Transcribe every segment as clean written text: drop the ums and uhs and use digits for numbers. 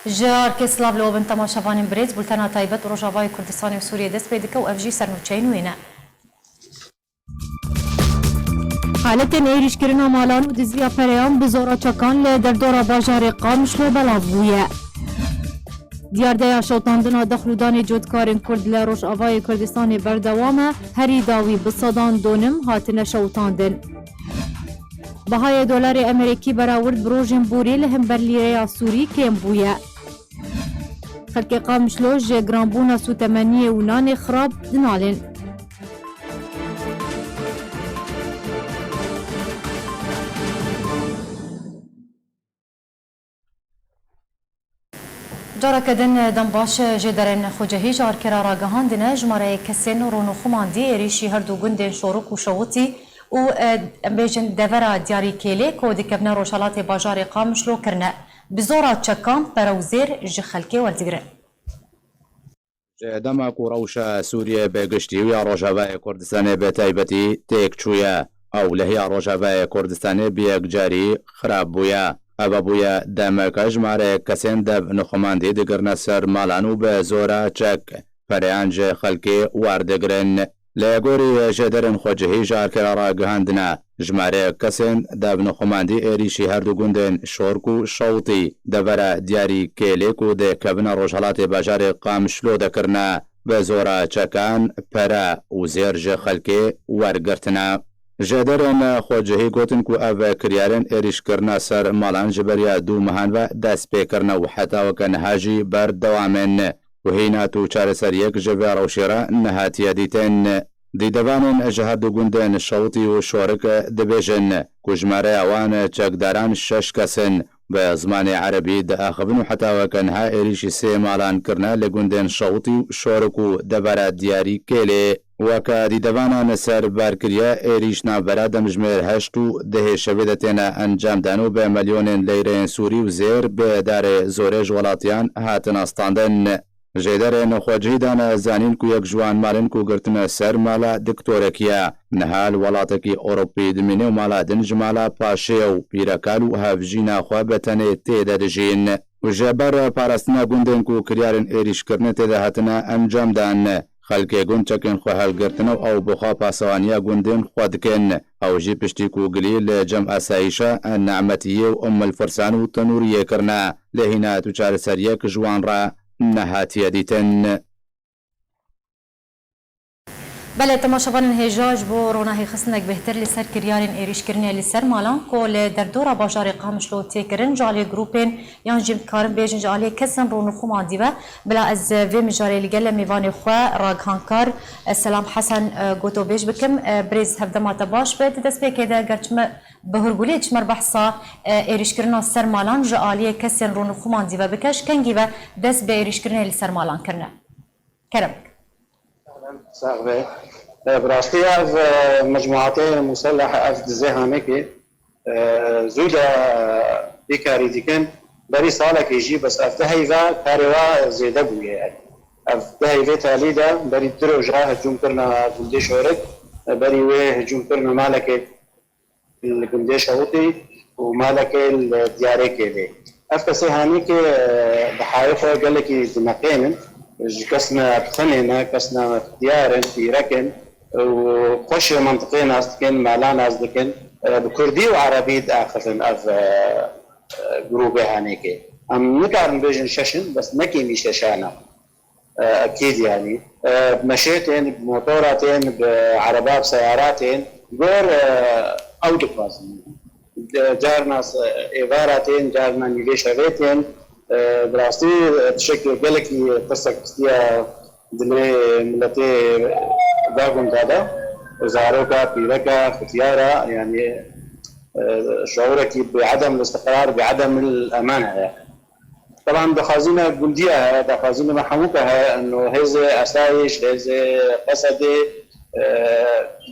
جار كسلاف لو بن تماشافان بريز بولتانا تايبت وروجافاي كردستان وسوريا دست بيدك وافجي سرنوچين وينا حالتن ايريش كرنا مالان و دزيا فريان بزورا چکان ل دردورا باجار قامش ل بلاویه دیاردیا شوتاندنا دخلودان جودکارن کرد ل روجافای کردستان بردوامه هری داوی بصدان دونم هاتن شوتاندن بهای دلار امریکی براورد بروجن بوری لهم برلیره سوری کم بویه خلق قامشلوج جرانبونا سو تمنیه و نان خراب دنالن جارا کدن دنباش جدرن خوجهی جار کرا راگهان دنه جماره کسین رونو خماندی ایریشی هر دو گندن شورک و شووتی و بیجن دورا دیاری کلی که دیکبنه روشالات باجار قامشلو کرنه بزورا چکان پروزیر جخلکی والدگرن دەما کوڕەوشە سووریە بێگشتی و ڕۆژاوای کوردستانی بێتایبەتی تێک چوویە ئەو لە هیا ڕۆژاوای کوردستانی بەیەکجاری خراپ بوویە ئەوە بوویە دەمەکە ژمارەیە کەسێن دەب نخۆماندی دەگرنە سەر ماڵان و بە زۆرە چەک پەریانجێ خەلکی واردەگرن لە گۆری ژێدەرن خۆجهی ژارکەرە ڕاگەهاندنە ژمارەیە کەسێن دەب نخۆماندی ئێریشی هەردوو گوندن شۆرک و شەوتی دەبەرە دیاری کێلێک و دێکەبنە ڕۆژهەڵاتی باژارێ قامشلۆ دەکردە بە زۆرە چەکان پەرە و زێرژە خەلکێ وەرگرتنە ژێدەرن خۆجهی گوتن و ئەڤ کریارن ئێریشکردنە سەر ماڵان ژبەریا دوو مەهانڤە دەست پێکردنە و حەتاوەکە نەهاژی بەردەوامن وهینات و چارەسەریەک ژەڤێ ڕەوشێرە نەهاتیە دیتن دیدەبانن ji herdû gundên şewtî û şorik dibêjin ku jmare wan çekdaran 6 kesin bi zimanê erebî diaxivin û hetaweke niha êrişî sê malan kirine li gundên şewtî û şorik û debere diyarî kêlê weke dîdevanan ser berkiriye êrîş navbera demjmêr heşt û dihê şevê de têne encam dan û bi milyonên leyreyên Sûrî û zêr bi darê zorê ji welatiyan hatin astandin ژێدەرێن خۆجهیدان زانین و یەک جوان مالن و گرتنە سەر ماڵە دکتۆرەکیە نەهال وڵاتێکی ئۆڕۆپی دمێنێ و ماڵا دنج ماڵە پاشەیە و پیرەکان و هەڤژی ناخوا بەتەنێ تێدە دەژین ژێبەر پاراستنە گوندێن و کریارن ئێریشکردنە تێدا هاتنە ئەنجامدان خەلکێ گوند چەکن خۆ هەلگرتنە و ئەو بخوا پاسەوانیە گوندێن خوا دکەن ئەوژی پشتی کوگلی لە جەم ئاسایشە نەعمەتیە و ئەم مەلفرسان و تەنوریەکردە لە هینات و چارەسەریەک ژوانڕە نهاتیە دیتن بله تماشاوان هجاج بو روناهی خستنک بهتر لسر کریارین ایریشکرنی لسر مالان کل در دورا باجار قامشلو تیکرن جالی گروپین یان جیم کارن بیجن جالی کسن رونو خماندی و بلا از وی مجاری لگل میوان خواه راگهانکار سلام حسن گوتو بیج بکم بریز هفدمات باش بید دست بیکی ده گرچم بهرگولی چمر بحثا ایریشکرنا سر مالان جالی کسن رونو خماندی و بکش کنگی و دست به ایریشکرنی لسر مالان کرنه کرم صاحبي براستي اف مجموعتين مسلحه اف دزهانكي زودا بكاري ديكن بري صالك يجي بس اف دهيفا كاريوا زيده بويه اف دهيفا تاليدا بري درو جا هجوم كرنا جندي شورك بري وي هجوم كرنا مالك الجندي شوطي ومالك الدياري كده اف كسهانكي بحايفه قال لك دمكين كسنا بخنينا كسنا ديارن في ركن وخش منطقين أصدقين معلان أصدقين بكردي وعربي آخرين أف جروب هانيكي أم نكارن بيجن ششن بس نكي مش شاشانا أكيد يعني مشيتين بموتوراتين بعربات سياراتين غير أودوكاز جارنا إيفاراتين جارنا نيليشافيتين براستي تشكل بالكي قصة كستيا دلي ملتي باغون دادا زاروكا بيركا ختيارا يعني شعورك بعدم الاستقرار بعدم الأمانة طبعا دخازينا جندية دخازينا محموكة انه هذا اسايش هذا قصدي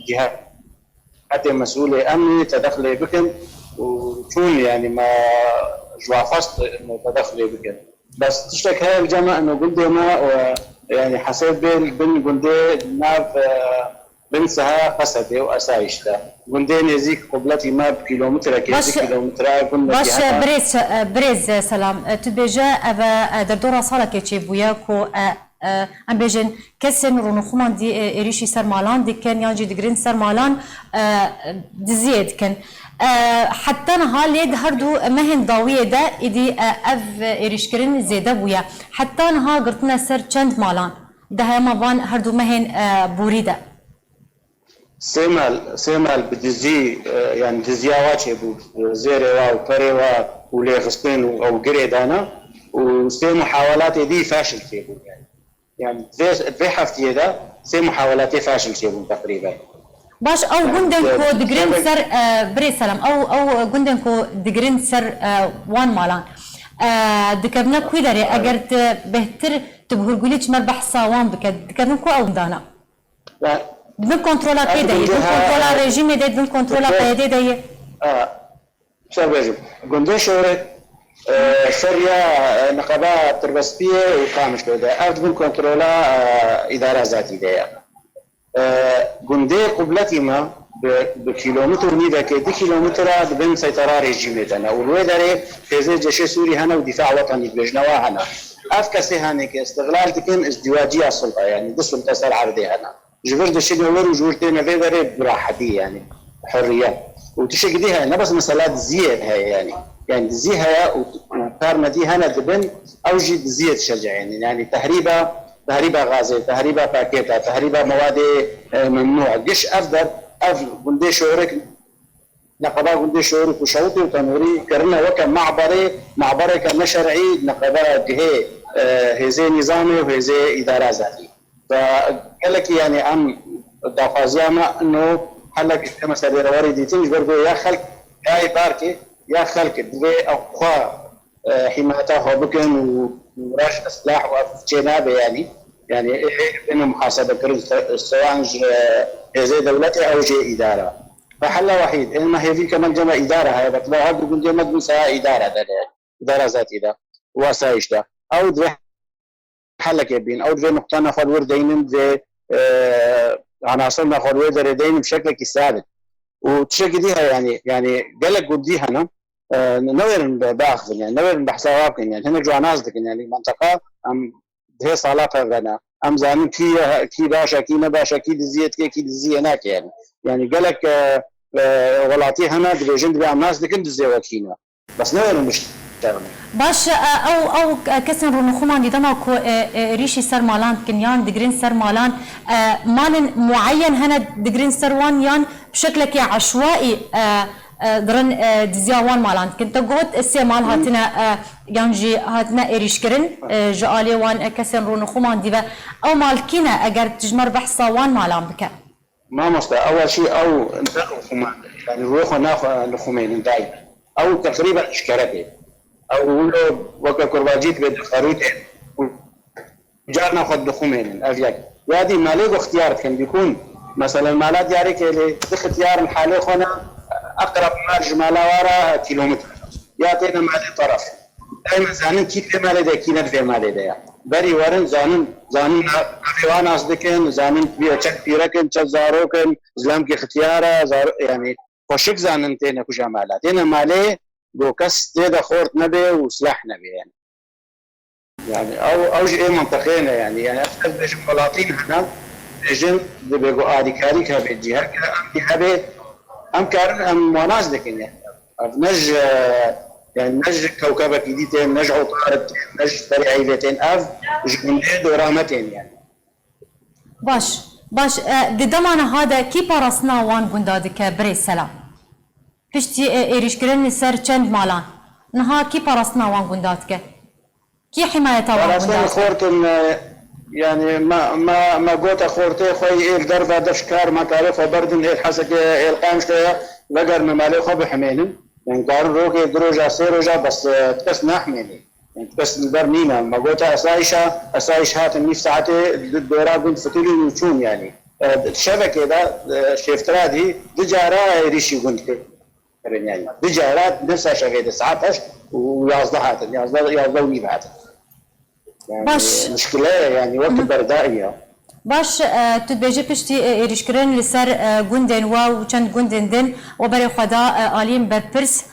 جهات حتى مسؤولة امني تدخلي بكم وشون يعني ما جوافست انه تدخلي بكم بس تشتك هاي الجامعة انه قلدي ما يعني حسيت بين قلدي ناف بنسها قصده وأسايشته قندين يزيك قبلتي ما بكيلومتر كيلومتر قلنا باش بريز سلام تبجا أبا دردورا صالة كيتشي بويا كو ام بيجن كسن رونو خمان دي ريشي سر مالان دي كان يانجي دقرين سر مالان دزيد كان حتى نها ليد هردو مهن ضاوية دا إدي أف إريشكرين زيادة بويا حتى نها قرتنا سر چند مالان ده هما بان هردو مهن بوريدا سيمال بدزي يعني دزيا واتشي بو زيري و بري ولي غسطين او قريدانا وسي محاولات دي فاشل فيبو يعني في حفتي ده سي محاولات فاشل فيبو تقريبا باش او جندن كو دقرين سر بري سلام او جندن كو دقرين سر وان مالان دكبنا كويداري اگر بهتر تبهر قوليش مربح ساوان بكد دكبنا كو او دانا دون كنترولا كده دون كنترولا رژیم ده دون كنترولا پیده ده شو بيجو جندن شورت سريا نقابة تربسبية وقامش كده أفضل كنترولا إدارة ذاتي ده جندي قبلتي ما بكيلومتر نيدا كده كيلومتر بين سيطرة رژیم دنا والويداري في جيش سوري هنا ودفاع وطني بجنوا هنا أفكسي هنا كاستغلال تكن ازدواجية السلطة يعني دي السلطة سر عرضي هنا جبر دشين ولر وجورتين فيداري براحتي يعني حرية وتشي كديها أنا بس مسألة زيادة هي يعني زيها وكارنا دي هنا دبن أوجد زيادة شجع يعني تهريبة غازية تهريبة باكيتا تهريبة مواد ممنوعة قش أفضل قندي شورك نقابة قندي شورك وشوطي وتنوري كرنا وكا معبري كان شرعي نقابة هي هزي نظامي وهزي إدارة ذاتي فقال لك يعني أم دافازياما إنه حلك كما سبير واردي تنج برضو يا خلق هاي باركي يا خلق دوي أقوى حمايتها بكن وراش إصلاح وجنابه يعني إنه محاسبة كرز سواء زي دولتي أو جي إدارة فحل وحيد إنما هي في كمان جمع إدارة هاي بطلع هذا يكون جمع مساء إدارة ده إدارة ذاتي ده وسايش ده أو دوي حلك يبين أو دوي نقطة نفر وردين ذي عناصر ناخذ ويدر دايما بشكل ثابت وتشكي ديها يعني قالك وديها انا نوير باخذ يعني نوير بحسابك يعني هنا جو نازك يعني منطقه ام هي صالات غنا ام زاني كي باشا كي نباشا كي دزيت كي دزي هناك يعني قالك ولاتي هنا ديجند بي ام ناس دكن دزي وكينا بس نوير مش باش او كسن رونخومان ديما كو ريشي سر مالان كنيان دقرين سر مالان مال معين هنا دقرين سر وان يان بشكل كي عشوائي درن دزياوان مالان كنت قلت السي مال هاتنا يانجي هاتنا إريشكرن جالي وان كسن رونخومان ديبا او مالكينا اگر تجمر بحثا وان مالان بك ما مستا اول شيء او نخومان يعني روحو ناخو نخومين دايما او تقريبا اشكرته او وقت كرباجيت بدخروته جارنا خد دخومين افياك وهذه مالك اختيار كان بيكون مثلا مالات ديارك اللي اختيار الحالي خونا اقرب مارج مالا ورا كيلومتر يعطينا مالي طرف دائما زانن كيف مالي ده كينر في مالي ده بري ورن زانن افيوان اصدقين زانن بيچك بيركن چزاروكن زلام کی اختياره يعني خوشك زانن تينا كوجا مالات هنا مالي بوكس تيدا خورت نبي وسلاح نبي يعني او ايه منطقين يعني اكثر بيجي فلاطين هنا بيجن بيجوا ادي كاريكا بيجيها كده ام هبه ام كارن ام وناس لكن نج يعني نج كوكبك جديدين نج عطارد نج فريعيتين اف جنديد ورامتين يعني باش دمانا هذا كي بارسنا وان بندادك بري سلام پشتی ایریشکرین سر چند مالان نها کی پرستنا وان گندات کی حمایت وان گندات خورتن يعني ما قوت خورتي خوي إيه دربة دفكار ما تعرف بردن إيه حسك إيه القامش كده بقر ممالي خو بحمينن يعني قارن روكي دروجا سيروجا بس تكس نحميني يعني تكس البرنينا ما قوت أسايش هات النيف ساعتي الدورة بنت فتولي وشون يعني الشبكة ده شفترادي دجارة ريشي قنت يعني دجارات نفسها شغيدة ساعتها ويازدهات يازدوني بعد يعني مشكلة يعني وقت بردائية باش تو بيجي بشتي إيريشكرين لسر جندن وچند جندن دن وبري خدا آلين برپرس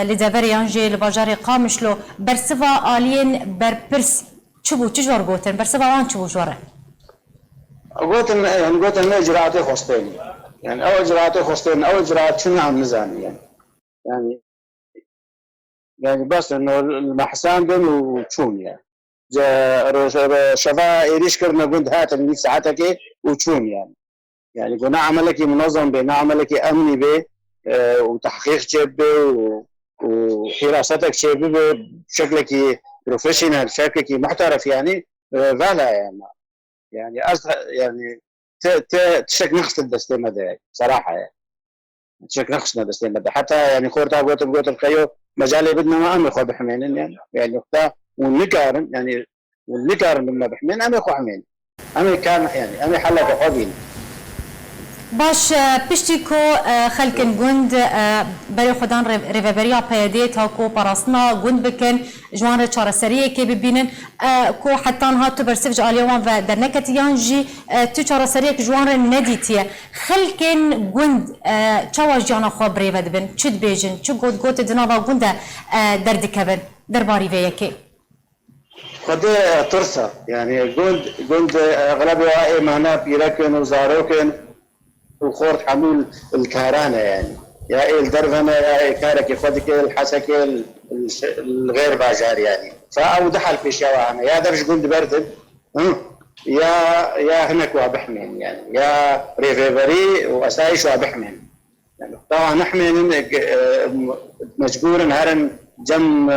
لدبریان جی لباجار قامشلو برسوا آلین برپرس چبو چجور گوتن برسوا آن چبو جوره قوتن اجراءات خصتين يعني او اجراءات خصتين او اجراءات شنو عم نزاني يعني بس انه المحسان بين وتشون يعني شفا ايريش كرنا قند هات اللي ساعتك وتشون يعني قلنا عملك منظم به عملك امني به وتحقيق شبه وحراستك شبه بشكلك بروفيشنال شكلك محترف يعني فعلا يعني يعني تشك نقص الدستي مدى صراحه يعني تشك نقصنا الدستي مدى حتى يعني خورتا قوت الخيو مجالي بدنا ما امي خو بحمين يعني وقتها والنكارن يعني والنكارن لما بحمين امي خو حمين امي كان يعني امي حلق حبين باش پشتیکو خلکن گند برای خودان ریوبریا پیاده تا کو پراسنا گند بکن جوان چهار سریه که ببینن کو حتی ها تو برسفج آلیوان و در نکتیان جی تو چهار سریه که جوان ندیتیه خلکن گند چواج جانا خواب ریود بن چود بیجن چو گوت دنا و گند درد کبن در باری ویه که خده ترسا يعني قند اغلبها ايمانا بيركن وزاروكن وخورت حمول الكهرانه يعني يا ايه الدرفنه يا ايه كارك يخدك الحسك الغير باجار يعني فاو دحل في شواهنا يا درج قند برد يا هناك وابحمن يعني يا ريفيفري واسايش وابحمن يعني طبعا نحن مجبور هرن جم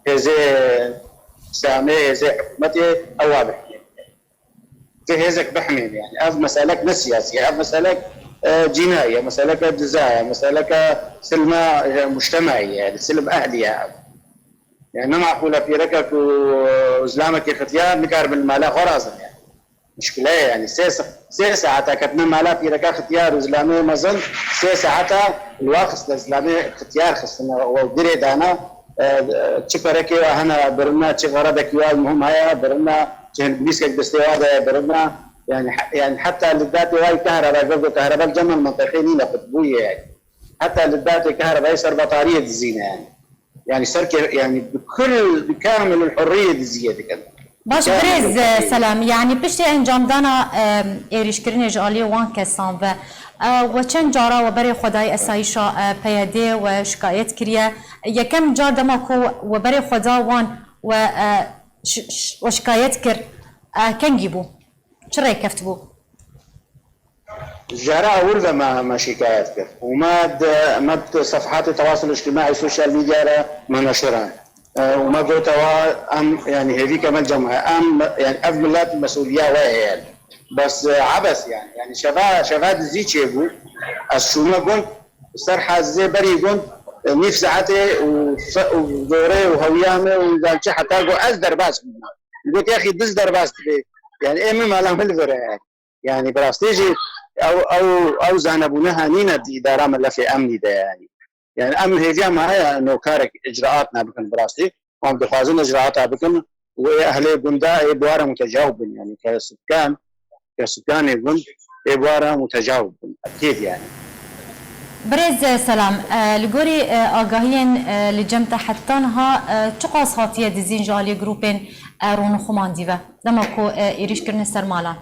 هزي سامي هزي حكومتي او وابحمن في هزك بحمل يعني هذا مسألة مش سياسية هذا مسألة جنائية مسألة جزائية مسألة سلم مجتمعية يعني سلم أهلي يعني ما معقولة في ركك وزلامك اختيار نكار بالمالا خرازا يعني مشكلة يعني سياسة حتى كتنا مالا في ركك اختيار وزلامي مظل سياسة حتى الواقص لزلامي اختيار خصنا ودري دانا تشكرك وهنا برنا تشغردك المهم هيا برنا عشان بيسكك باستواده برنا يعني حتى للذات هاي كهرباء جمع المنطقيين لقطبويه يعني حتى للذات كهرباء يصير بطاريه الزينه يعني سركه يعني بكامل الحريه الزياده كده باش بريز سلام يعني بشتي انجام دانا ايريش كرين جالي وان كسان و چند جارا و برای خدای اسایشا پیاده و شکایت کریه یکم جار دماکو و برای خدا وان و شکایت کر کنگی بو چرا کفت بو جارا ورده ما شكايات كر وما صفحات التواصل الاجتماعي السوشيال ميديا ما نشران وما قلت ام يعني هذيك ما الجمعه ام يعني افضلات المسؤوليه وهي يعني بس عبث يعني شباب زي شيبو الشوما قلت صرحه زي بري قلت نيف ساعته ودوري وهويامه وزانشي حتى ازدر باس قلت يا اخي دزدر باس يعني ايه ما لهم الفرع يعني براستيجي او زانبونها نينا دي اداره ملفي امني ده يعني امن هي معايا انه كارك اجراءاتنا بكن براستي وهم دخازن اجراءاتها بكن واهل قندا ابواره متجاوب يعني كسكان يقول ابواره متجاوب اكيد يعني بريز سلام لقوري آگاهين لجمت حتانها چقاس هاتيه دزين جالي جروبين رونو خمان ديوه دماكو إيريش كرن سرمالا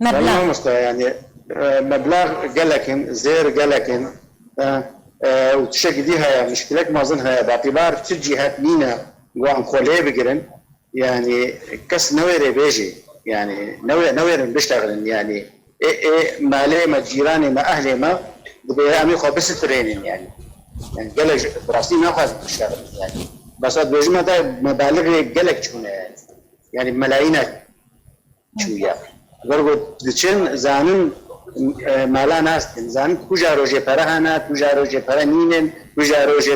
مبلغ يعني مبلغ قلكن زير قلكن وتشك ديها مشكلة ما ظنها باعتبار تجهات مينا وعن خوليه بقرن يعني كس نويري بيجي يعني نوير بيشتغل يعني ايه مالي ما جيراني ما اهلي ما بيعملوا خو بس ترينين يعني قلق براسي ما خاص تشتغل يعني بس بيجمع ده مبالغ قلق شونه يعني ملايينات شويه قالوا دچن زانن مالا ناس زان کجا روزه پرهانا کجا روزه پرنینن کجا روزه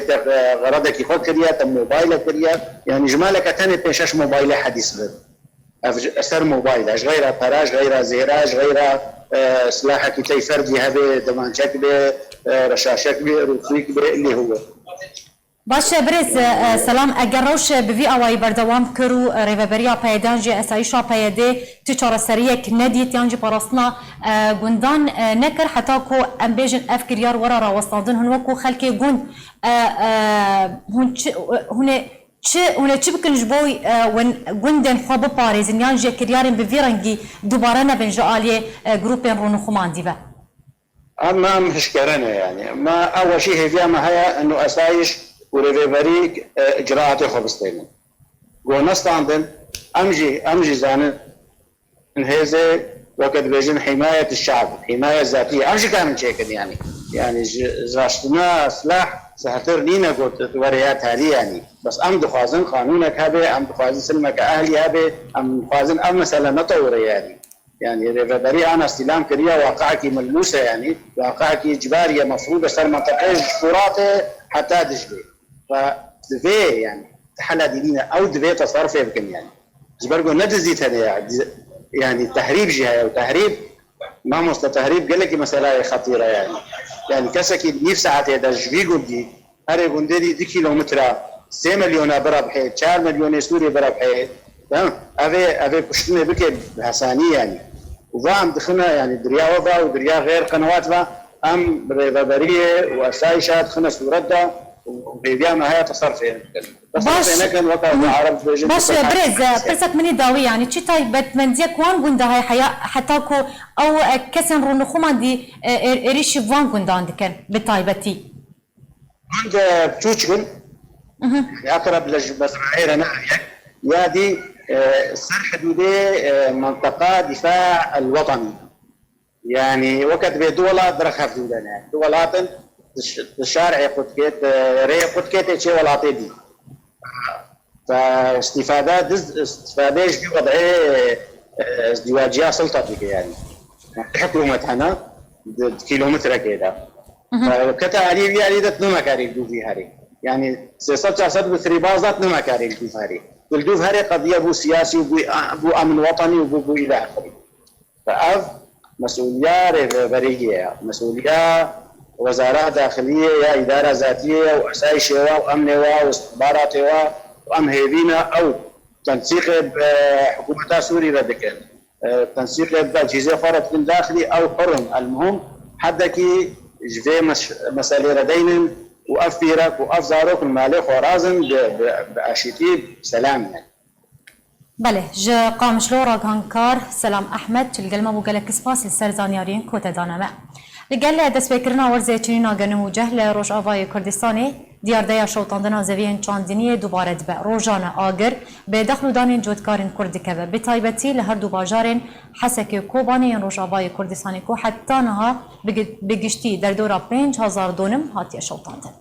غرض کی خود کریه موبایل کریه يعني جمالك تاني بيشش موبايل حديث بد اثر موبايل اش غير براج غير زيراج غير سلاحك تي فردي هذا دمانشك به رشاشك به رفيق به اللي هو باشه برز سلام اگر روش بوی آوایی بردوام کرو ریوبریا پیدان جی اسایشا پیده تو چارسریک ندیت یانجی پاراستنا گندان نکر حتی کو ام بیجن افکریار ورا راوستاندن هنوکو خلکی گند هونه چی بکنج بوی ون گندن خواب پاریزن یانجی کریارن بویرنگی دوباره نبن جالیه گروپین رونو خماندی با اما مشكلنا يعني ما اول شيء هي ما هي انه اسايش وريفري اجراءات خبصتين ونستعمل امجي زان هذا وقت بيجن حمايه الشعب حمايه ذاتيه امجي كامل شيء يعني زاشتنا سلاح سهتر لينا قلت وريات هذه يعني بس ام دخازن قانونك هذا ام دخازن سلمك اهلي هذا ام دخازن ام مثلا نطور يعني ريفبري انا استلام كريا واقعك ملموسه يعني واقعك اجباريه مفروض صار منطقه شفراته حتى دجله فدفي يعني تحلى دينينا او دفي تصرف يمكن يعني جبرجو ندزيت هذا يعني تهريب جهه وتهريب ما مست تهريب قال لك مساله خطيره يعني كسكي نيف ساعات هذا جوي قندي هري قندي 2 كيلومتر 3 مليون بربحه 4 مليون سوري بربحه تمام افي كشتنا بك بحسانيه يعني وفام دخلنا يعني دريا وفا ودريا غير قنوات فا ام بريفابريه واسايشات خنا سورده وبيبيع ما هي تصرف يعني باش باش برز برسك مني داوي يعني تشي طيب من ديك وان قندا هاي حتاكو او كسن رونو خماندي اريش وان قندا عندك بطايبتي عند بتوشكن اقرب لمزرعه انا يادي سر حدودي منطقة دفاع الوطني يعني وقت بدولة درخ حدودنا دولات الشارع قدكت ري قدكت شيء ولاطي دي فاستفادات استفادة في وضعية ازدواجية سلطتك يعني حكومة هنا كيلومتر كده فكتالي يعني ده نمكاري دوفي هاري يعني سياسات جاسد بثريبازات نمكاري دوفي هاري والدوف هذه قضية بو سياسي وبو أمن وطني وبو إلى آخره فأف مسؤولية ريفبرية مسؤولية وزارة داخلية يا إدارة ذاتية وأسايش وأمن واستخبارات وأمهيبين أو تنسيق بحكومة سوريا ردكن تنسيق بأجهزة فرد من داخلي أو حرم المهم حدكي جفي مسألة ردين وأفيرك وأفزارك المالي خورازم بأشيتي سلام يعني. بله جا قامشلو راغانكار سلام أحمد تلقلما بوغلك سباس السرزانيارين كوتا دانما لقال دست بكرنا ورزي چنينا گنمو جهل روش آوای کردستانی دیاردیا شوطاندنا زوین چاندنی دوباره دبه روزانه آگر به دخل دانین جودکارین کردی که به تایبتی لهر دو باجارین حسک کوبانی روش آوای کردستانی کو حتی نها بگشتی در دورا 5000 دونم هاتی شوطاندن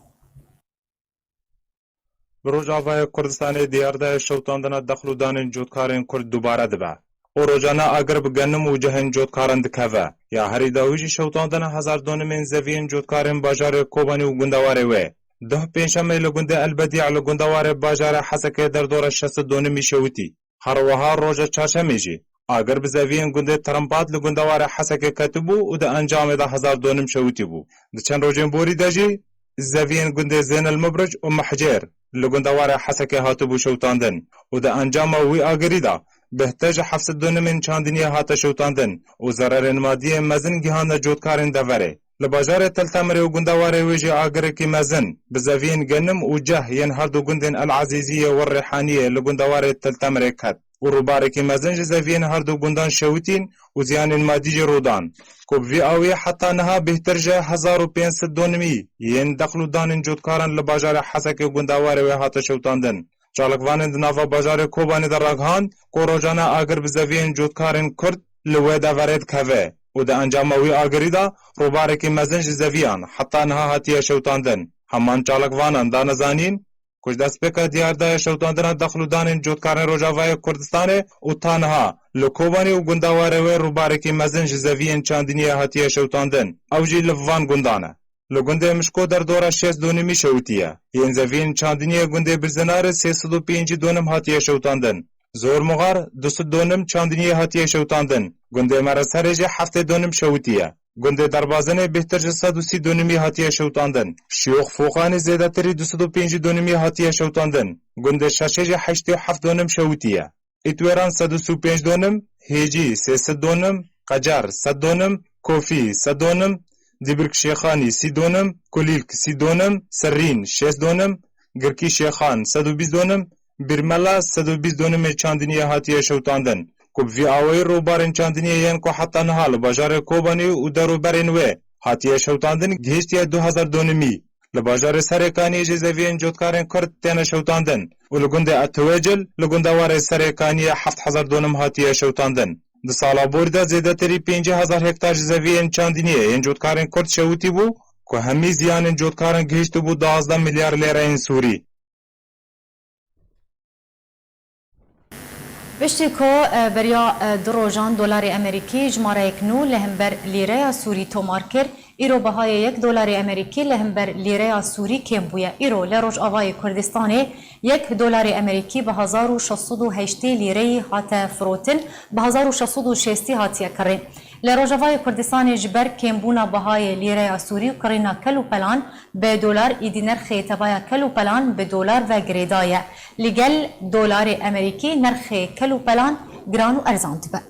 روز آوای کردستانی دیارده شوطاندنا دخل دانین جودکارین کرد دوباره دبه و روزانه آگر بگنم و جهن جودکارن دکوه یا هری داویجی شوطاندنا 1000 دونمین زوین جودکارین باجار کوبانی و گندواره وی ده پنجشنبه لگنده البدیع لگندواره باجار حسکه در دور 60 دونمی شوتی هر وها روز چهارشنبه جی آگر بزوین گنده ترمپات لگندواره حسکه کتبو و ده انجام ده 1000 دونم شوتی بو ده چند روزین بوری داجی زوین گنده زین المبرج و محجر لگندواره حسکه هاتبو شوتاندن و ده انجام وی آگری دا بهتج 700 دونمین چاندنی هات شوتاندن و ضرر مادی مزن گهان جودکارین دوره لباجار تلتمر و گندواره ویجی آگره کی مزن بزوین گنم و جه ین هر دو گندن العزیزیه و الریحانیه لگندواره تلتمر کد و روباره کی مزن جزوین هر دو گندان شوتین و زیان مادی رودان کب وی آوی حتی نها بهتر جه 1500 دونمی ین دخل دانن جودکارن لباجار حسک و گندواره و هات شوتاندن چالکوانند ناوا باجار کوبانی در راگهان کو روزانه آگر بزوین جودکارن کرد لوی داورید کوه و ده انجام وی آگری دا روباره کی مزن جزویان حتی نها هاتیه شوتاندن همان چالکوانان دانزانین کش دست بکه دیارده شوتاندن دخل دانین جودکارن روجاوای کردستانه و تانها لکوبانی و گندواره و روباره کی مزن جزویان چاندنیه هاتیه شوتاندن او جی لفوان گندانه لگنده مشکو در دورا 6 دونمی شوتیه ین زوین چاندنیه گنده برزنار 305 دونم هاتیه شوتاندن زور مغار 200 دونم چاندنیه هاتیه شوتاندن گنده مرسرجه 7 دونم شوتیه گنده دربازنه بهتر جه 130 دونمی هاتیه شوتاندن. شیوخ فوقانی زیداتری 205 دونمی هاتیه شوتاندن. گنده شاشجه 87 دونم شوتیه. ایتویران 135 دونم، هیجی 300 دونم، قجار 100 دونم، کوفی 100 دونم، دیبرک شیخانی 30 دونم، کلیلک 30 دونم، سرین 6 دونم، گرکی شیخان 120 دونم، برملا 120 دونم چاندنیه هاتیه شوتاندن. کب وی آوی رو بارن چاندنیه ین کو حتی نهال بازار کوبانی و درو برین وی هاتیه شوتاندن گهشتیه 2000 دونمی. لباجار سرکانی جزوین جوتکارن کرد تنه شوتاندن و لگنده اتواجل لگنده وار سرکانی 7000 دونم هاتیه شوتاندن. د سالا بوردا زیادتری 5000 هکتار جزوین چاندنیه ین جوتکارن کرد شوتی بو که همی زیان جوتکارن گهشت بو 12 میلیارد لیره این سوری. بشتی که بریا دروژان دلار امریکی جماره کنو لهمبر لیره سوری تومار کرد ایرو بهای $1 امریکی لهمبر لیره سوری کم بویا ایرو لروج آوای کردستان $1 امریکی به 1608 لیره هات فروتن به 1660 هاتیه کرن لروج آوای کردستان جبر کم بونا بهای لیره سوری کرینا کلو پلان به دلار ایدی نرخ تبایا کلو پلان به دلار و گریدایه لگل $1 امریکی نرخ کلو پلان گران و ارزان تبه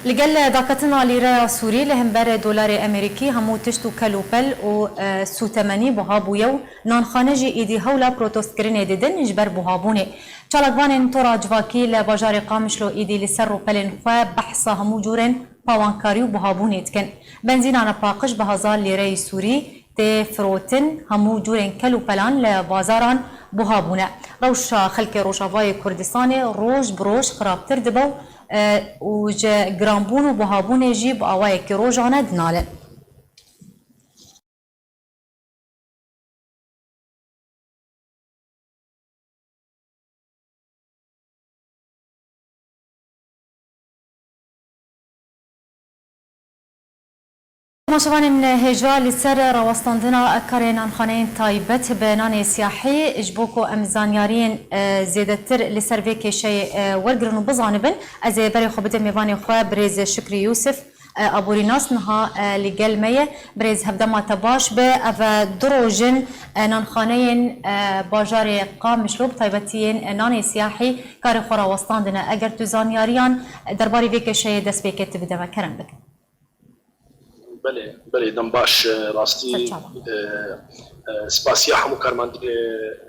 لقل داكتنا ليرة سوري لهمبر $1 امريكي همو تشتو كلوبل و سوتمني بوهابو يو نان خانجي ايدي هولا بروتوستكرين ديدن جبر بوهابوني چالقوان تورا جواكي لباجار قامشلو ايدي لسر و پلن خوا بحثا همو جورن باوانكاري و بوهابوني تكن بنزينانا باقش بهزار ليرة سوري تي فروتن همو جورن كلوبلان لبازاران بوهابونا روشا خلق روشاواي كردستاني روش بروش خرابتر دبو و گرانبون و بهابون جیب آوای که روزانه دناله. ماشوان هجوا لسر روستاندنا کارنان خانه تایبت به نان سیاحی اجبوکو امزانیارین زیادتر لسر وی شی ورگرن و بزانبن از برای خوبت میوان خو برز شکری یوسف ابوریناس نها لگل میه برز هفدما تباش به اف دروجن نان خانه باجار قامشلوب تایبتین نان سیاحی کار خو روستاندنا اگر تو زانیاریان درباره وی شی دست بکت بدم کرم بکن بله دم باش راستی سپاسیا همو کارمند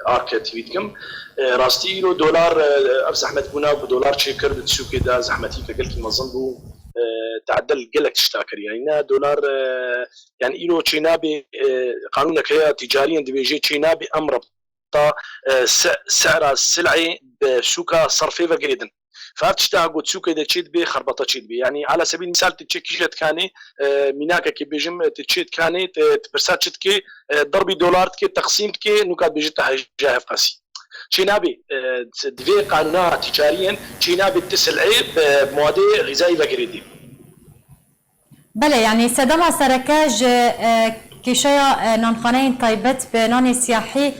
آرک تیوید کم راستی ایرو دلار اب زحمت بونا و دلار چه کرد سوق دا زحمتی که قلت منظم بو تعدل قلت تشتاكر يعني دولار يعني إيرو تشينا بقانون كيا تجاريا دبيجي تشينا بأمر سعر السلعة بسوق صرفي وجريدن فهتشتاق وتسوق إذا تشيد بي خربطة تشيد بي يعني على سبيل المثال تتشكيشت كاني مناكا كي بيجم تتشيد كاني تبرسات شد كي ضربي دولار كي تقسيم كي نكات بيجتها جاهف قاسي تشينابي دفي قانونا تجاريا تشينابي تسلعي بمواد غذائي وجريدي بله يعني سدما سركاج كيشيا نانخانين طيبت بنان سياحي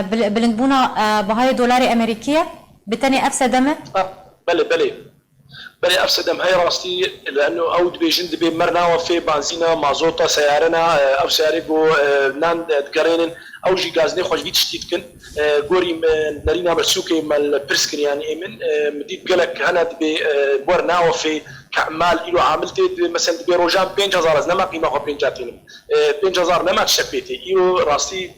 بلندبونا بهاي $1 امريكيه بتاني افسدمه بلي افسدم هاي راستي لانه اود بيجند بمرنا وفي بنزينه مازوطه سيارنا او سياريبو نان تقرين او جي غازني خوش بيت شتيتكن غوري نارينا بالسوكي مال برسكن يعني ايمن مديت قالك هنا بورنا وفي كعمال إلو عاملتي مثلا بروجان 5000 نما قيمه 5000 نما تشبيتي إلو راستي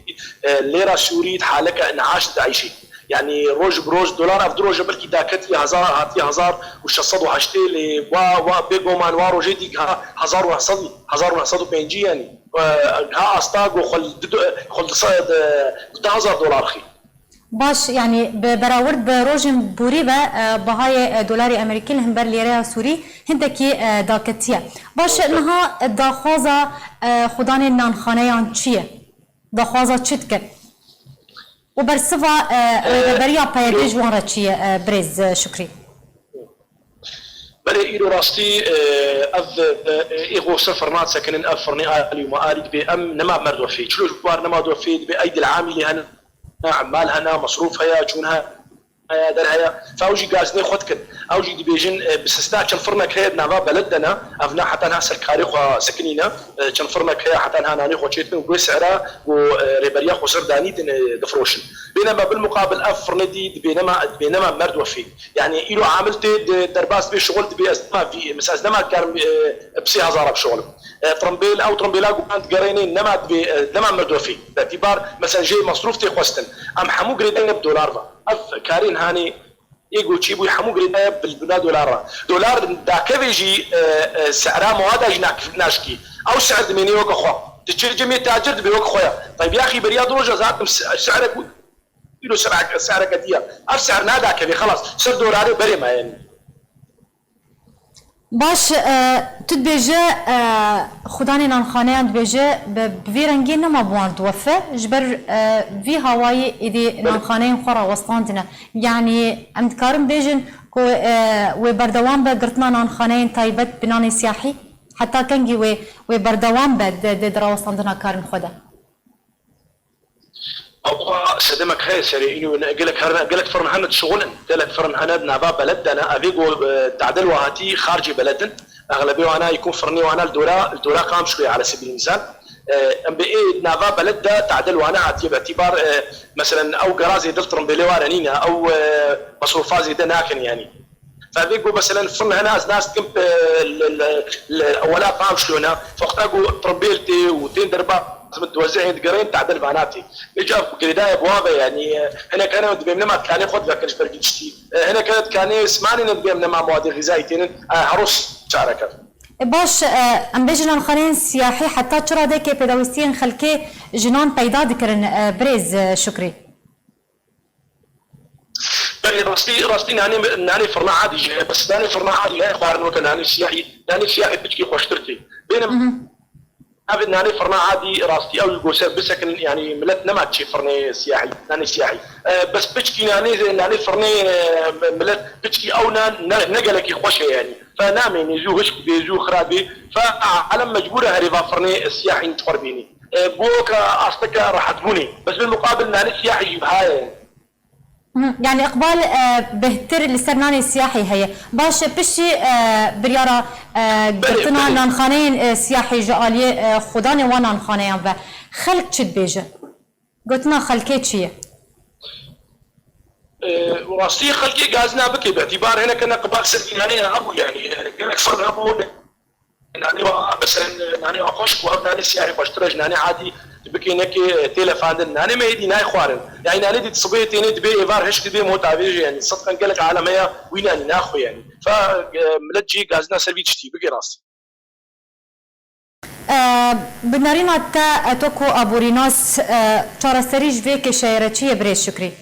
ليره سوري حالك انعاش تعيشي يعني روج بروج دولار اف روج بلكي داكتي 1000 هاتي 1000 وشصدوا حشتي لي وا بيجو مانوار وجدي 1950 يعني ها استاغ خل صاد $1000 خي باش يعني براورد بروجم بوري بهاي $1 امريكي لهمبر ليره سوري هندكي داكتيه باش نها داخوزا خدان نانخانيان چيه داخوزا چتكن وبرصفة بريا بايدج وان چيه بريز شكري بله إيرو راستي إيغو سفر نات سكنن أفرني آلي وما آلي بأم نما مردو فيه شلو جوار نما دو فيه بأيدي العامل هن عمال هنا مصروف هيا چونها در هيا فاوجي غازني خود كد اوجي ديبيجن باستثناء كان فرنك هي نافا بلدنا افنا حتى ناس الكاريخ سكنينا كان فرنك هي حتى ناني خو تشيتن وسعرا وريبريا خسر داني دفروشن بينما بالمقابل افرندي بينما مرد وفي يعني إلو عملت درباس بشغل دبي اسما في مساز نما كان بسي هزار بشغل ترمبيل او ترمبيلا كانت قريني نما مرد وفي باعتبار مثلا جاي مصروف تي خوستن ام حمو قريدين بدولار اف كارين هاني يقول شيء يحمو قريبا بالبلاد دولار دا كيفيجي سعرها مواد ناشكي او سعر دميني وقا خوا تشير جميع تاجر دبي وقا خويا طيب يا اخي برياض روجا ذات سعرك كيلو سعرك ديا اف سعر نادا كذي خلاص سر دولار بري ما يعني باش تدبيجه خداني نانخانه دبيجه بفيرنجي نما بوان توفى جبر في هواي ايدي نانخانه خورا وسطاندنا يعني امدكارم بيجن كو وبردوان بقرتنا نانخانه تايبت بناني سياحي حتى كنجي وبردوان بد درا وسطاندنا كارن خدا او سدمك هاي سري انه قالك فرن هند شغل قالك فرن هند نابا بلدنا ابيقو تعدل وهاتي خارجي بلدن اغلبيه وانا يكون فرني وانا الدوره قام شويه على سبيل المثال ام بي اي نافا بلد تعدل وانا عتي باعتبار مثلا او قرازي دلترم بلوارنينا او مصروفات زي دناكن يعني فبيقوا مثلا فرن هنا ناس كم ولا قام شلونها فاختاقوا تربيلتي وتين دربا متوزعين تقرين تعدل بناتي اجا قريدايه بوابه يعني هنا كانوا دبينا كان ياخذ لك برجيتي هنا كان اسمعني ندبينا مع مواد غذائيه عروس شاركه باش ام بيجن خلين سياحي حتى ترى ديك بيداوستين خلكي جنان بيدا ذكرن بريز شكري راستي ناني فرنا عادي بس ناني فرنا عادي لا اخوان وكان ناني سياحي بتجي خوشترتي بينما هذا ناني فرنا عادي راستي او الجوسر بس يعني ملتنا ما تشي فرني سياحي ناني سياحي بس بتشكي ناني فرني ملت بتشكي او نقلك خوشه يعني فنامي نزو هشك بيزو خرابي فعلم مجبوره هريفا فرني السياحي نتقربيني بوكا اصلك راح تبوني بس بالمقابل ناني سياحي يجيب هاي يعني اقبال بهتر لسرناني السياحي هي باش بشي بريارة قلتنا نانخانين سياحي جالية خداني ونانخانين و خلق شد بيجه قلتنا خلقيت شيء وراسي خلقي قازنا بكي باعتبار هنا كنا قبال سرقين يعني ابو يعني قالك فرد ابو يعني مثلا يعني اخوش وابنا السياحي باشترج يعني عادي بكي نكي تيلفاندن ناني ما يدي ناي خوارن يعني ناني دي تصبيتيني دبي ايفار هش دبي موتافيج يعني صدقا قالك عالميه وين اني ناخو يعني فملجي غازنا سيرفيتشتي بكي راسي بنارينا تا توكو ابوريناس چارستريج فيك شيرتشي بريش شكري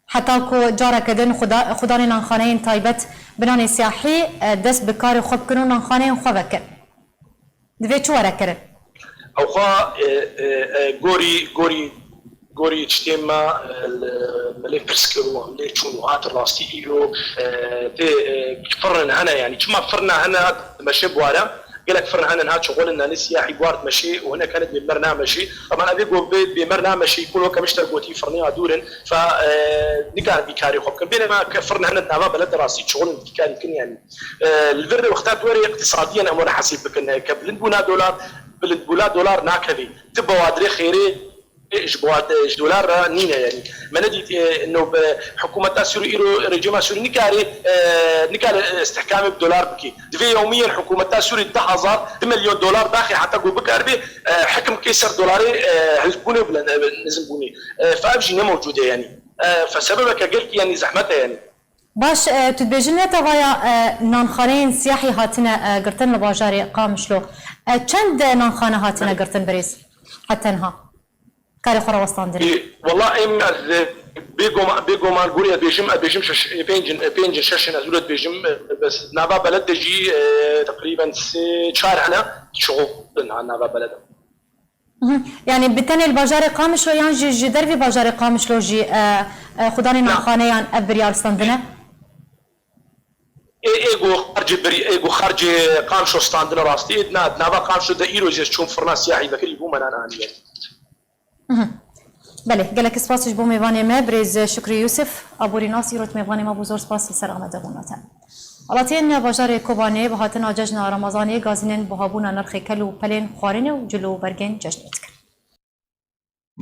حتى كو جارا كدن خداني نانخانين تايبت بناني سياحي دس بكاري خوب كنو نانخانين خوبك دبي شو ورا كرن او خا غوري تشتيما ملك برسكرو ملك شنو هات راستي ايلو فرن هنا يعني كما فرنا هنا ماشي بوارا قالك فرن هنا هات شغل ان السياحي بوارد ماشي وهنا كانت ببرنامجي طبعا ابي ببرنامجي يكونوا كمشتر قوتي فرنيا دورن ف نكار بكاري خب بينما فرن هنا نابا بلد راسي شغل بكاري كن يعني الفر وقتات وري اقتصاديا امور حسيب بكن كبلد بونا دولار ناكذي تبوا وادري خيري جبوات دولار نينا يعني ما ندي انه حكومه سوريا رجيم سوري نكاري استحكام بدولار بكي دفي يوميا حكومه سوريا 10,000 مليون دولار داخل حتى قول بكاربي حكم كيسر دولاري هزبوني ولا نزبوني فابجي موجوده يعني فسببك قلت يعني زحمتها يعني باش تدبيجنا تبايا نانخانين سياحي هاتنا قرتن باجاري قامشلو چند نانخانه هاتنا قرتن بريز حتى انها كاري خورا وسطاندنا والله ام بيجو مال غوريا بيجم بينجن شاشن ازولت بيجم بس نابا بلد جي تقريبا شهر هنا شغل نابا بلد يعني بالتالي الباجاري قامشلو يعني جي دربي باجاري قامشلو جي خداني نانخانيان ابريال ستاندنا ايجو خارج قامشو ستاندنا راستي نابا قامشو دا ايرو جي تشوف فرنا سياحي بكري بو منان اني بله گلک سپاسش بو میوان ما برز شکری یوسف ابوری ناسی روت میوان ما بزرگ سپاس سر آمده بونتا الاتین باجار کوبانه به هاتن جشن رمضانی گازینن بهابون نرخ کلو پلین خوارن و جلو برگن جشن کرد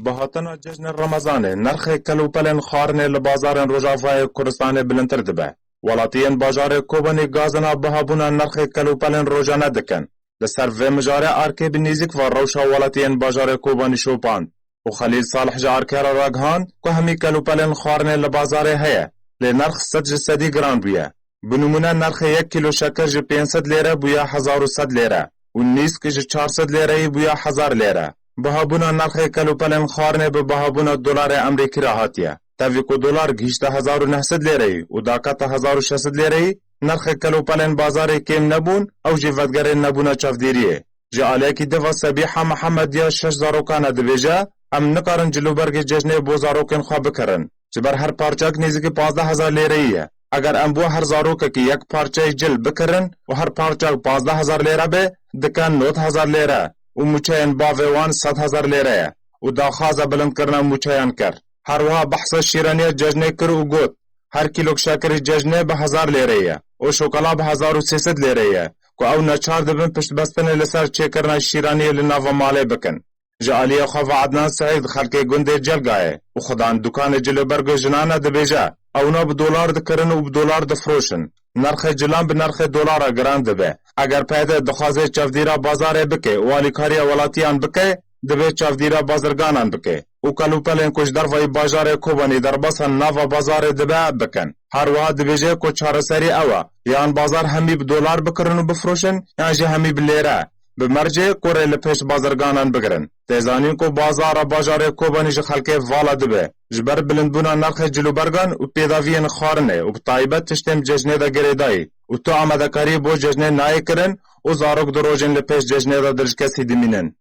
به هاتن جشن رمضان نرخ کلوپلن خارن لبازار روجافای کردستان بلندتر دبه ولاتین باجار کوبانی گازنا بهابون نرخ کلوپلن روجانه دکن لسر و مجاره آرکی بنیزک و روشا ولاتین باجار کوبانی شوپاند و خلیل صالح جارکر راگهان که همی کلوپلن خارن لبازار هیا لنرخ 100 گران بیه بنمونه نرخ 1 کیلو شکر ج 500 لیره بویا 1100 لیره و نیسک ج 400 لیره بویا 1000 لیره بهابونا نرخ کلوپلن خارنه به بهابونا دلار امریکی را هاتیه تاوی کو دلار گیشته 1900 لیره و داکت 1600 لیره نرخ کلوپلن بازار کم نبون او جیودگر نبونا چفدیریه جعاله کی دوا سبیحه محمد یا 6000 کانه دبیجه ام نکارن جلو برگ جشن بوزاروکن خواه بکرن جبر هر پارچاک نیزی 15000 لیره ایه اگر ام بو هر زاروک کی یک پارچه جل بکرن و هر پارچاک 15000 لیره به دکن 9000 لیره و موچین باویوان 100,000 لیره و داخازه بلند کرنا موچین کر هر وها بحث شیرانی ججنه کر و گوت هر کیلو شکر ججنه به 1000 لیره و شوکولا به 1300 لیره که او نچار دبن پشت بستن لسر چه کرنا شیرانی لناو ماله بکن جعالی خواه عدنان سعید خلق گنده جلگاه و خدان دکان جلو برگ جنانه دبیجه اونا به دلار دکرن و به دلار دفروشن نرخ جلان به نرخ دلار گران دبه اگر پیدا دخوازه چفدیرا بازار بکه والیکاری ولاتیان بکه دبه چفدیرا بازرگانان بکه و کلوپلن کش در وی بازار کوبانی در بسن ناو بازار دبه بکن هر وها دبیجه کو چارسری اوا یان بازار همی به دلار بکرن و بفروشن یان جه همی به لیره به مرجع کوره لپش بازرگانان بگرن تیزانین کو بازار کوبانی ج خلقه والا دبه جبر بلندبونا نرخ جلوبرگان و پیداوین خارنه و بطایبت تشتم ججنه دا گریدایی و تو آمدکاری بو ججنه نای کرن و زاروک دروجن لپش ججنه دا درج کسی دمینن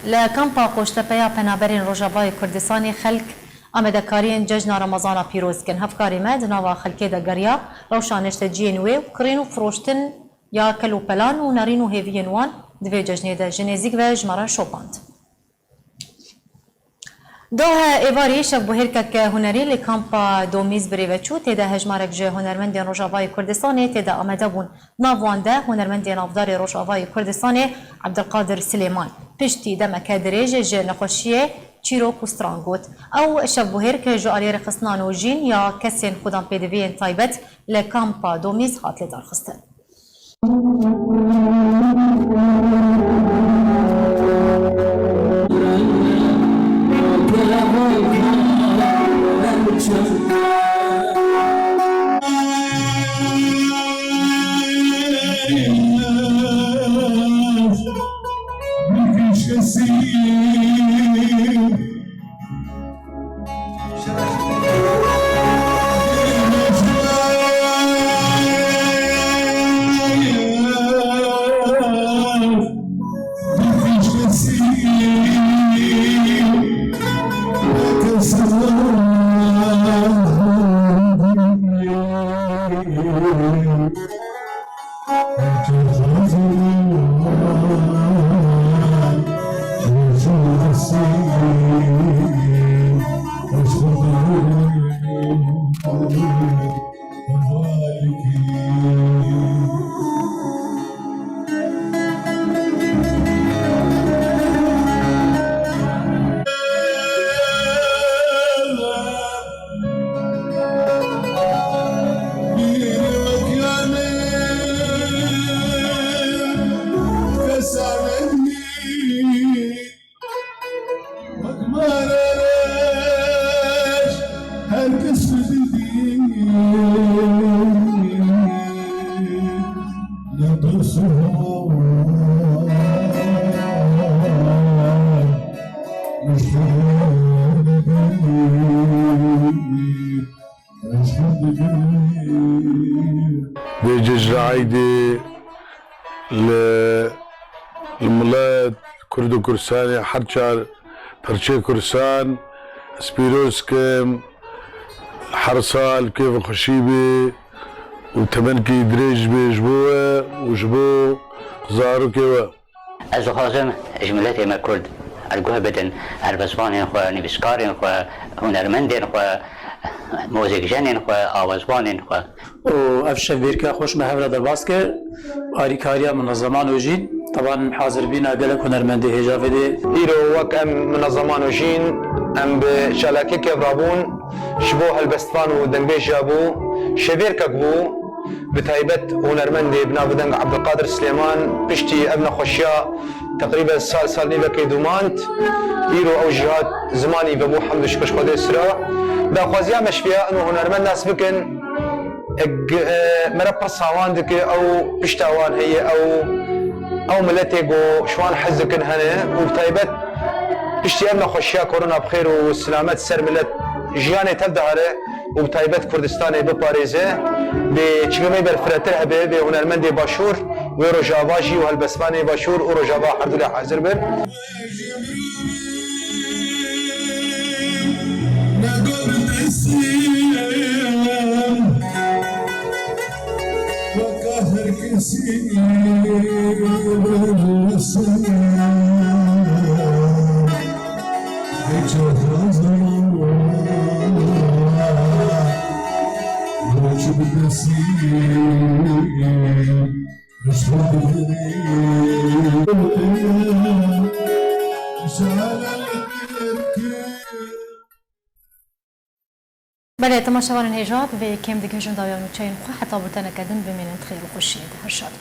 لکمپا خوشتپیا پنابرین روجاوای کردستانی خلق آمدکارین جشن رمضان پیروز کن هفکاری مد نوا خلقه دا گریا روشانشت جینوی و کرین و فروشتن یا کلو پلان و نارین و هیوین وان دوی جشنه دا جنیزیک و جمارا شوپاند دوها ایواری شب بوهرکک هنری لکامپا دومیز بریوچو تیده هجمارک جه هنرمندین روجاوای کردستانی تیده آمده بون ناوانده هنرمندین افدار روجاوای کردستانی عبدالقادر سلیمان پشتی دمک دریج جه نخوشیه چیرو کسترانگوت او شب بوهرک جو آلی رخصنان و جین یا کسین خودان پیدوین تایبت لکامپا دومیز هات لدار خسته بيجي عايدي للمولات كردو كرساني حرشار برشي كرسان سبيروسكم حرصال كيف خشيبي وتمنكي دريج بجبوه وجبو زارو كيوا از خواستم جملت ما کرد ارگوه بدن اربزوان خو نویسکارین خو هنرمندین خو موزیکجنین خو آوازوانین خو و افشا بيركا خوش محاولة درباسكر آريكاريا منظمان وجين طبعا حاضر بينا قالك هنرمندي هجافي دي إيرو وك أم منظمان وجين أم بشالاكي كبرابون شبو هالبستفان ودنبي جابو شبيركك بو بتايبت هنرمندي بنابو دنگ عبد القادر سليمان بشتي ابن خوشيا تقريبا سال نيبا كيدومانت إيرو أو جهات زماني ببو حمد شكش خدي سرا بأخوازيا مشفيا أنه هنرمند ناس بكن مربى صاوان دك او بشتاوان هي او ملتك وشوان حزكن هنا وبتايبت بشتي امنا خوشيا كورونا بخير والسلامات السر ملت جياني تبدا عليه وبتايبت كردستاني بباريزه بشكمي بالفراتر هبه بهنرمندي باشور وروجافاجي وهالبسماني باشور وروجافا حردله حاضر بن بله تماشاوان هجاب و کم دیگه جون داویان چین خو حتی بودن کدن بمینند خیلی خوشیه هر شاد